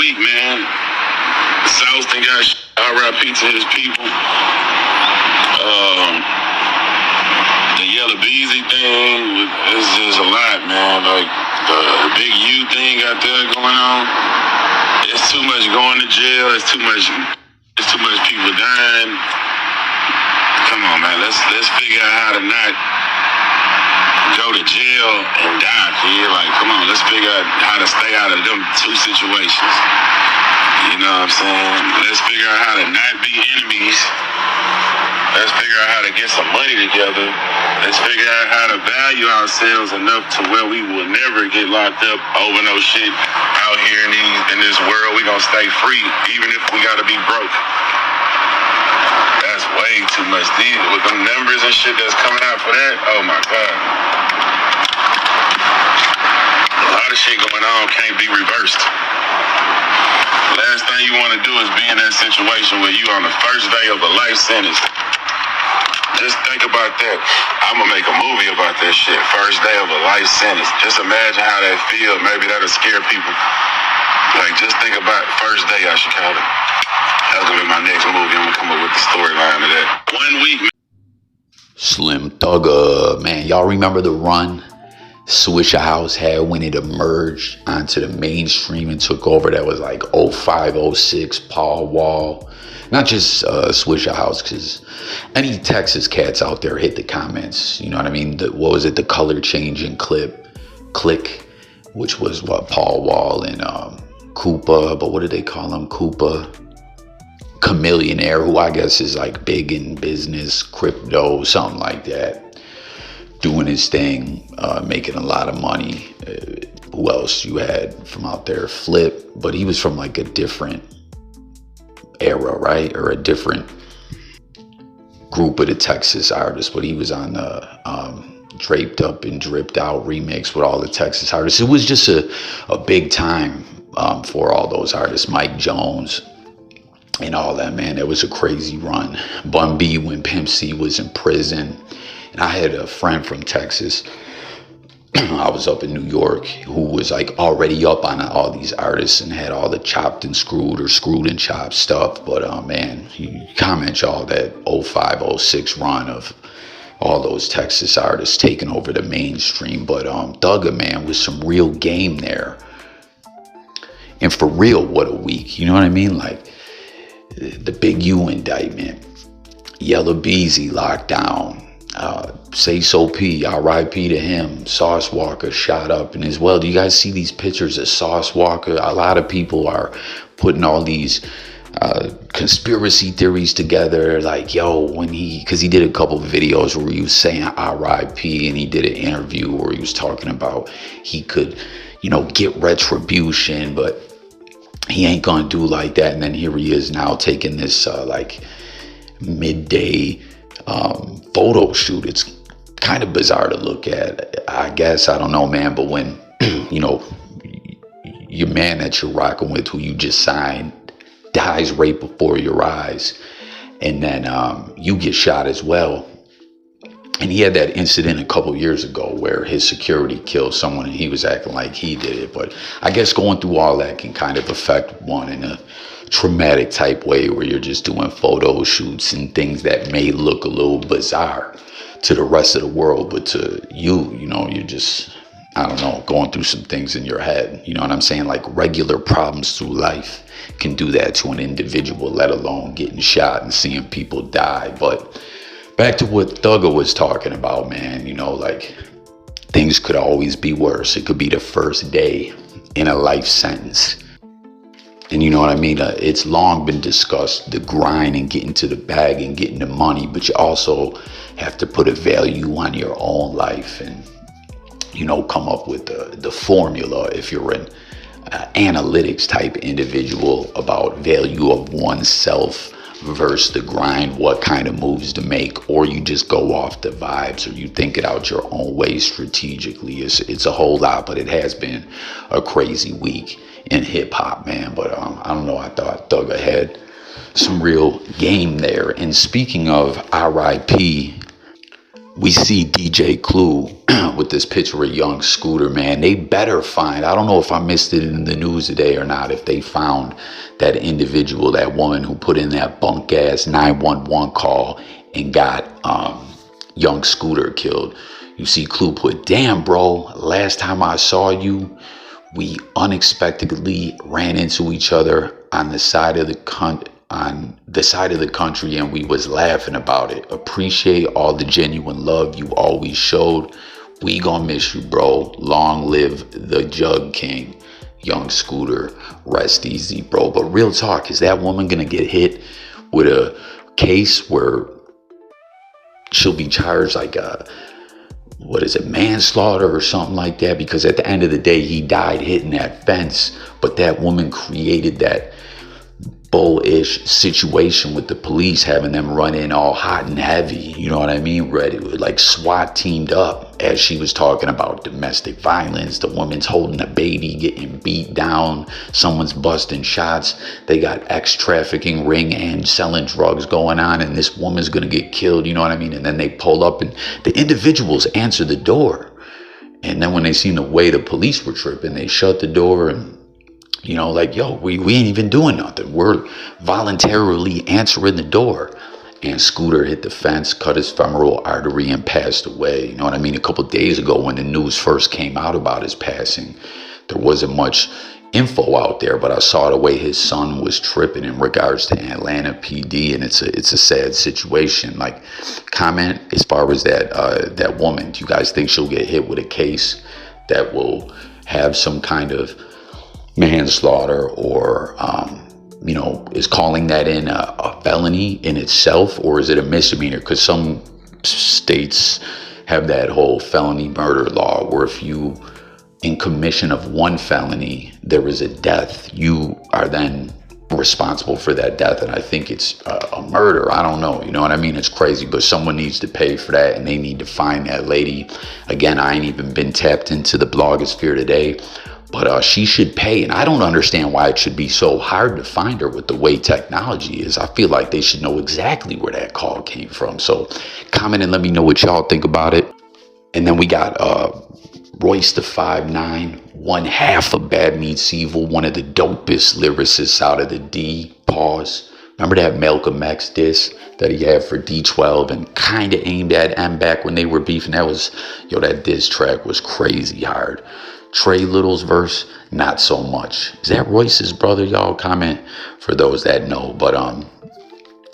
week, man. South thing got RIP to his people. The Yellow Beezy thing is just a lot, man. Like the Big U thing out there going on. It's too much going to jail. It's too much people dying. Come on, man. Let's figure out how to not go to jail and die, kid. Like, come on. Let's figure out how to stay out of them two situations. You know what I'm saying? Let's figure out how to not be enemies. Let's figure out how to get some money together. Let's figure out how to value ourselves enough to where we will never get locked up over no shit out here in this world. We gonna stay free, even if we gotta be broke. That's way too much. With them numbers and shit that's coming out for that, oh my God. A lot of shit going on can't be reversed. Last thing you want to do is be in that situation where you on the first day of a life sentence. Just think about that. I'm gonna make a movie about that shit. First day of a life sentence. Just imagine how that feels. Maybe that'll scare people. Like, just think about first day, I should call it. That's gonna be my next movie. I'm gonna come up with the storyline of that. 1 week, man. Slim Thugger, man. Y'all remember the run Swisher House had when it emerged onto the mainstream and took over? That was like 05, 06, Paul Wall. Not just Swisher House, because any Texas cats out there hit the comments. You know what I mean? What was it? The color changing click, which was what Paul Wall and Koopa, but what did they call him? Koopa Chameleonaire, who I guess is like big in business, crypto, something like that, doing his thing, making a lot of money. Who else you had from out there? Flip, but he was from like a different era, right? Or a different group of the Texas artists, but he was on the Draped Up and Dripped Out remix with all the Texas artists. It was just a big time for all those artists. Mike Jones and all that, man. It was a crazy run. Bun B when Pimp C was in prison. And I had a friend from Texas. I was up in New York who was like already up on all these artists and had all the chopped and screwed or screwed and chopped stuff. But man, you comment y'all that 05, 06 run of all those Texas artists taking over the mainstream. But Thugger, man, with some real game there. And for real, what a week. You know what I mean? Like the Big U indictment, Yellow Beezy lockdown, Say So P, RIP to him. Sauce Walker shot up. And as well, do you guys see these pictures of Sauce Walker? A lot of people are putting all these conspiracy theories together, like, yo, because he did a couple of videos where he was saying RIP, and he did an interview where he was talking about he could, get retribution, but he ain't gonna do like that. And then here he is now taking this like midday photo shoot. It's kind of bizarre to look at, I guess. I don't know, man. But when your man that you're rocking with, who you just signed, dies right before your eyes, and then you get shot as well. And he had that incident a couple years ago where his security killed someone and he was acting like he did it. But I guess going through all that can kind of affect one in a traumatic type way, where you're just doing photo shoots and things that may look a little bizarre to the rest of the world, but to you, you're just, I don't know, going through some things in your head. You know what I'm saying? Like regular problems through life can do that to an individual, let alone getting shot and seeing people die. But back to what Thugger was talking about, man, like things could always be worse. It could be the first day in a life sentence. And you know what I mean? It's long been discussed, the grind and getting to the bag and getting the money, but you also have to put a value on your own life and, come up with the formula if you're an analytics type individual about value of oneself versus the grind, what kind of moves to make, or you just go off the vibes, or you think it out your own way strategically. It's a whole lot, but it has been a crazy week in hip hop, man. But I don't know, I thought Thugger had some real game there. And speaking of RIP, we see DJ Clue with this picture of young Scooter, man. They better find, I don't know if I missed it in the news today or not, if they found that individual, that woman who put in that bunk ass 911 call and got young Scooter killed. You see Clue put, damn bro, last time I saw you, we unexpectedly ran into each other on the side of the country and we was laughing about it. Appreciate all the genuine love you always showed. We gonna miss you, bro. Long live the Jug King. Young Scooter, rest easy, bro. But real talk, is that woman gonna get hit with a case where she'll be charged like manslaughter or something like that? Because at the end of the day, he died hitting that fence, but that woman created that bullish situation with the police, having them run in all hot and heavy, you know what I mean, ready, like SWAT teamed up, as she was talking about domestic violence. The woman's holding a baby, getting beat down, someone's busting shots, they got ex-trafficking ring and selling drugs going on, and this woman's gonna get killed, you know what I mean? And then they pull up and the individuals answer the door, and then when they seen the way the police were tripping, they shut the door and, you know, like, yo, we ain't even doing nothing. We're voluntarily answering the door. And Scooter hit the fence, cut his femoral artery, and passed away. You know what I mean? A couple of days ago, when the news first came out about his passing, there wasn't much info out there, but I saw the way his son was tripping in regards to Atlanta PD, and it's a sad situation. Like, comment as far as that woman. Do you guys think she'll get hit with a case that will have some kind of manslaughter, or you know, is calling that in a felony in itself, or is it a misdemeanor? Because some states have that whole felony murder law where if you in commission of one felony there is a death, you are then responsible for that death. And I think it's a murder. I don't know, you know what I mean? It's crazy, but someone needs to pay for that, and they need to find that lady. Again, I ain't even been tapped into the blogosphere today, but she should pay. And I don't understand why it should be so hard to find her with the way technology is. I feel like they should know exactly where that call came from. So comment and let me know what y'all think about it. And then we got Royce the 5'9", one half of Bad Meets Evil, one of the dopest lyricists out of the D. Pause. Remember that Malcolm X diss that he had for D12 and kind of aimed at M back when they were beefing? That was, yo, that diss track was crazy hard. Trey Little's verse, not so much. Is that Royce's brother? Y'all comment for those that know. But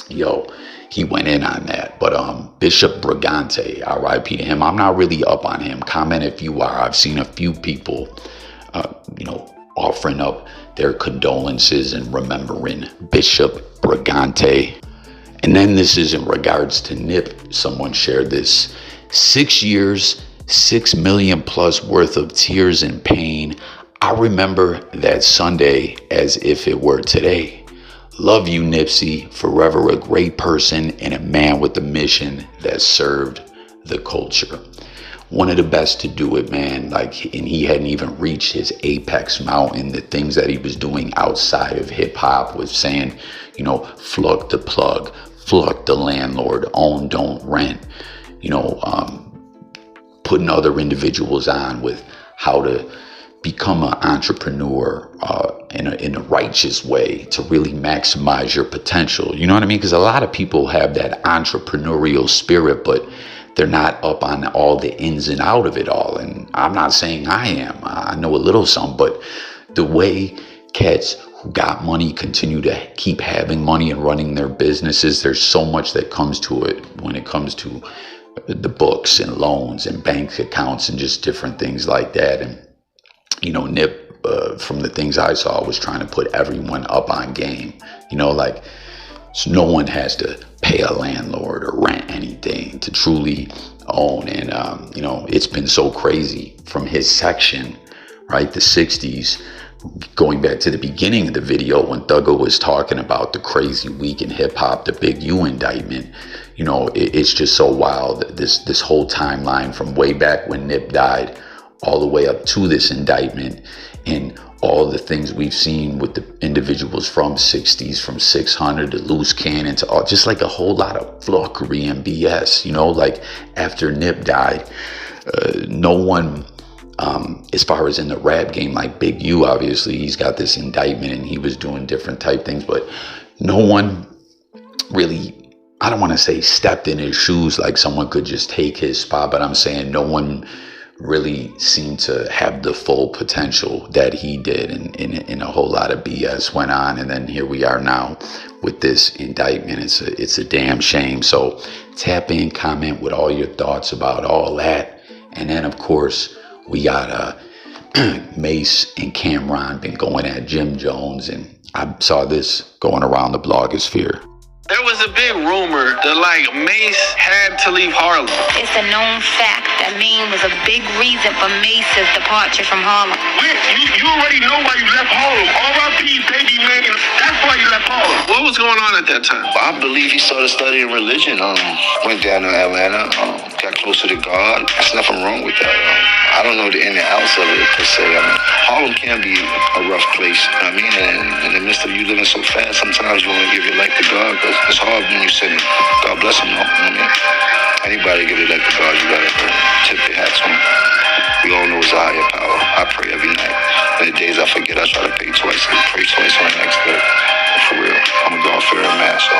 yo, he went in on that. But Bishop Brigante, R.I.P. to him. I'm not really up on him. Comment if you are. I've seen a few people you know, offering up their condolences and remembering Bishop Brigante. And then this is in regards to Nip. Someone shared this. 6 years, 6 million plus worth of tears and pain. I remember that Sunday as if it were today. Love you, Nipsey. Forever a great person and a man with a mission that served the culture. One of the best to do it, man. Like, and he hadn't even reached his apex mountain. The things that he was doing outside of hip hop was saying, you know, fuck the plug, fuck the landlord, own, don't rent, you know, putting other individuals on with how to become an entrepreneur in a righteous way to really maximize your potential. You know what I mean? Because a lot of people have that entrepreneurial spirit, but they're not up on all the ins and out of it all. And I'm not saying I am. I know a little some, but the way cats who got money continue to keep having money and running their businesses, there's so much that comes to it when it comes to the books and loans and bank accounts and just different things like that. And, you know, Nip, from the things I saw, was trying to put everyone up on game, you know, like, so no one has to pay a landlord or rent anything to truly own. And, you know, it's been so crazy from his section, right? The 60s, going back to the beginning of the video when Thugger was talking about the crazy week in hip hop, the Big U indictment. You know, it's just so wild. This whole timeline from way back when Nip died all the way up to this indictment and all the things we've seen with the individuals from 60s, from 600 to Loose Cannon to all, just like a whole lot of flockery and BS, you know, like after Nip died, no one, as far as in the rap game, like Big U, obviously he's got this indictment and he was doing different type things, but no one really, I don't want to say stepped in his shoes like someone could just take his spot, but I'm saying no one really seemed to have the full potential that he did, and a whole lot of BS went on, and then here we are now with this indictment. It's a damn shame. So tap in, comment with all your thoughts about all that, and then of course we got Mace and Camron been going at Jim Jones, and I saw this going around the blogosphere. There was a big rumor that, like, Mace had to leave Harlem. It's a known fact that Maine was a big reason for Mace's departure from Harlem. You already know why you left Harlem. R.I.P. baby Mace. That's why you left Harlem. What was going on at that time? I believe he started studying religion. Went down to Atlanta, got closer to God. There's nothing wrong with that. I don't know the in and outs of it per se. Harlem can be a rough place. I mean, in the midst of you living so fast, sometimes you want to give your life to God, because it's hard when you sin. God bless him, though. I mean, anybody give their life to God, you gotta tip your hat to him. We all know it's a higher power. I pray every night. And the days I forget, I try to pray twice and pray twice on the next day. For real, I'm a God-fearing man, so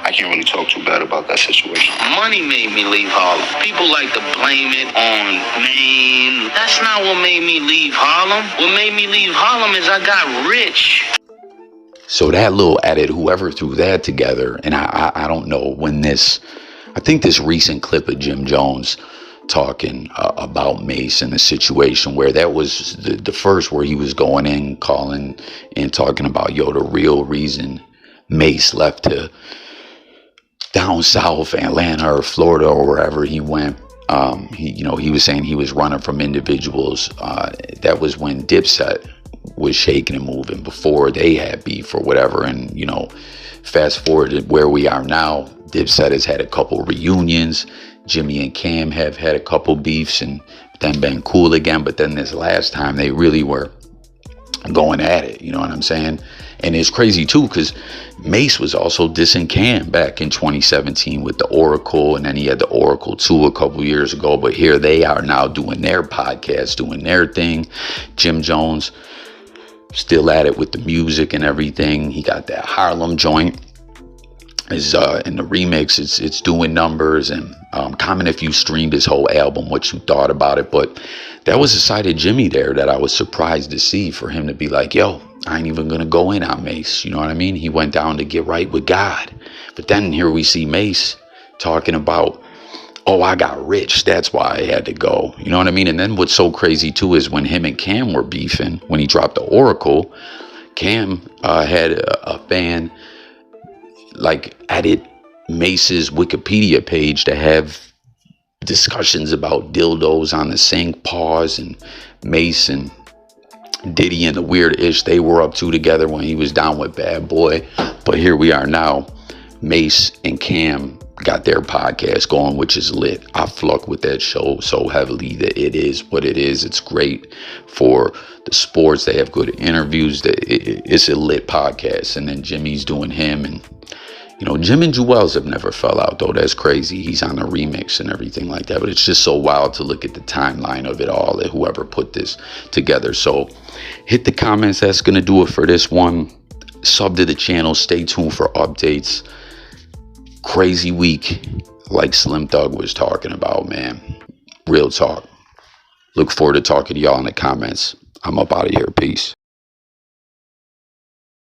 I can't really talk too bad about that situation. Money made me leave Harlem. People like to blame it on Maine. That's not what made me leave Harlem. What made me leave Harlem is I got rich. So that little edit, whoever threw that together, and I don't know when this, I think this recent clip of Jim Jones talking about Mace and the situation, where that was the first where he was going in, calling and talking about, yo, the real reason Mace left to down south, Atlanta or Florida or wherever he went, he was saying he was running from individuals. That was when Dipset was shaking and moving, before they had beef or whatever. And, you know, fast forward to where we are now, Dipset has had a couple reunions. Jimmy and Cam have had a couple beefs and then been cool again. But then this last time they really were going at it, you know what I'm saying? And it's crazy too, because Mace was also dissing Cam back in 2017 with the Oracle, and then he had the Oracle 2 a couple years ago. But here they are now doing their podcast, doing their thing. Jim Jones still at it with the music and everything. He got that Harlem joint is in the remix. It's doing numbers. And comment if you streamed his whole album, what you thought about it. But that was a side of Jimmy there that I was surprised to see, for him to be like, yo, I ain't even gonna go in on Mace, you know what I mean? He went down to get right with God. But then here we see Mace talking about, oh, I got rich, that's why I had to go, you know what I mean? And then what's so crazy too is when him and Cam were beefing, when he dropped the Oracle, Cam had a fan like edit Mace's Wikipedia page to have discussions about dildos on the sink, pause, and Mace and Diddy and the weird ish they were up to together when he was down with Bad Boy. But here we are now, Mace and Cam got their podcast going, which is lit. I fuck with that show so heavily that it is what it is. It's great for the sports. They have good interviews. It's a lit podcast. And then Jimmy's doing him, and you know, Jim and Jewels have never fell out, though. That's crazy. He's on the remix and everything like that. But it's just so wild to look at the timeline of it all, that whoever put this together. So hit the comments. That's going to do it for this one. Sub to the channel. Stay tuned for updates. Crazy week, like Slim Thug was talking about, man. Real talk. Look forward to talking to y'all in the comments. I'm up out of here. Peace.